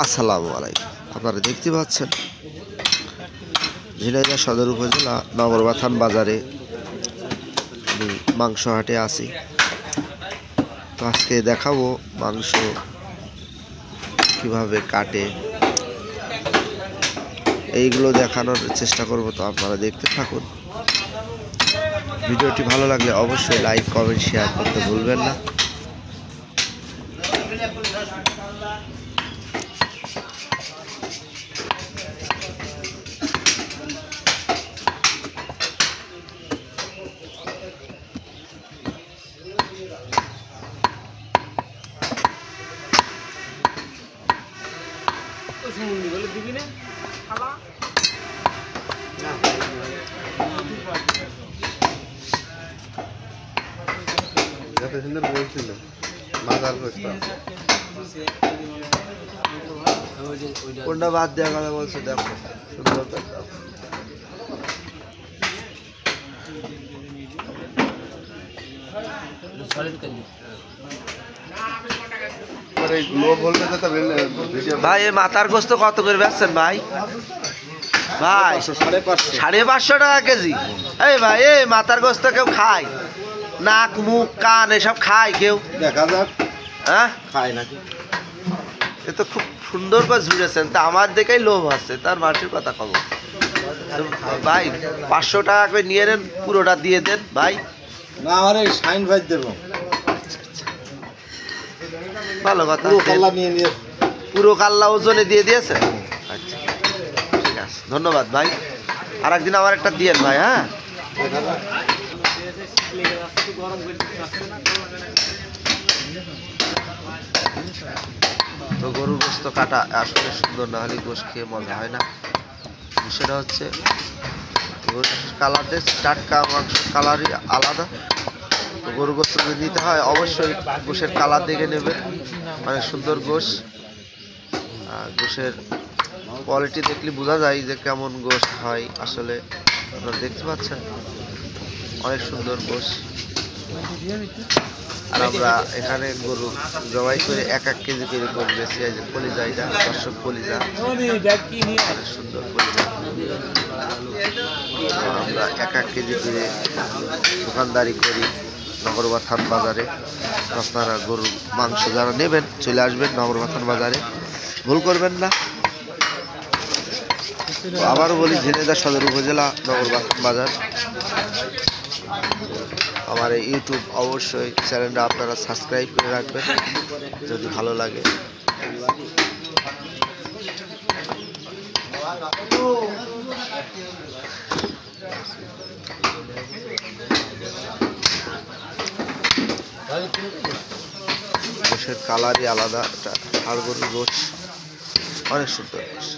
আসসালামু আলাইকুম। আপনারা দেখতে পাচ্ছেন ঝিনাইদহ সদর উপজেলা নগরবাথান বাজারে আমি মাংস হাটে আছি। তো আজকে দেখাবো মাংস কিভাবে কাটে, এইগুলো দেখানোর চেষ্টা করব। তো আপনারা দেখতে থাকুন। ভিডিওটি ভালো লাগলে অবশ্যই লাইক, কমেন্ট, শেয়ার করতে ভুলবেন না। কোনটা বাদ দেওয়ার কথা বলছে, দেখো সুন্দর ভাই। এই মাথার গোস্ত কত করে বেচছেন ভাই? ভাই 550 টাকা কেজি। এই ভাই, এই মাথার গোস্ত কেউ খায়? নাক, মুখ, কান এসব খায় কেউ? দেখা যাক। হ্যাঁ, খায় নাকি? এ তো খুব সুন্দর করে ঝুড়েছেন, তা আমার দেখেই লোভ আছে, তার মাটির কথা কব ভাই। 500 টাকা করে নিয়ে নেন, পুরোটা দিয়ে দেন ভাই। না, আরে শাইন ভাই দেব। ভালো কথা, পুরো কাল্লা ওজনে দিয়ে দিয়েছে। আচ্ছা ঠিক আছে, ধন্যবাদ ভাই। আর একদিন আমার একটা দিয়েন ভাই। হ্যাঁ, তো গরুর গোস্ত কাটা আসলে সুন্দর না হলে গোস্ত খেয়ে মজা হয় না। বিষয়টা হচ্ছে গরুর কালারদের টাটকা মাংসের কালারই আলাদা। তো গরু গোস্ত যদি নিতে হয় অবশ্যই গোশের কালার দেখে নেবেন, মানে সুন্দর গোশ। গোশের কোয়ালিটি দেখলে বোঝা যায় যে কেমন গোশ হয়। আসলে আপনারা দেখতে পাচ্ছেন অনেক সুন্দর গোশ। আর আমরা এখানে গরু জবাই করে 1-1 কেজি করে গরু বেশি আছে। কলিজা, এটা দর্শক কলিজা, অনেক সুন্দর কলিজা। আমরা 1-1 কেজি করে দোকানদারি করি নগরবাথান বাজারে। আপনারা গরুর মাংস যারা নেবেন চলে আসবেন নগরবাথান বাজারে, ভুল করবেন না। আবারও বলি, ঝিনাইদহ সদর উপজেলা নগরবাথান বাজার। আমার এই ইউটিউব অবশ্যই চ্যানেলটা আপনারা সাবস্ক্রাইব করে রাখবেন যদি ভালো লাগে। গোশের কালারই আলাদা, এটা ষাঁড় গরুর গোশ, অনেক সুন্দর গোশ।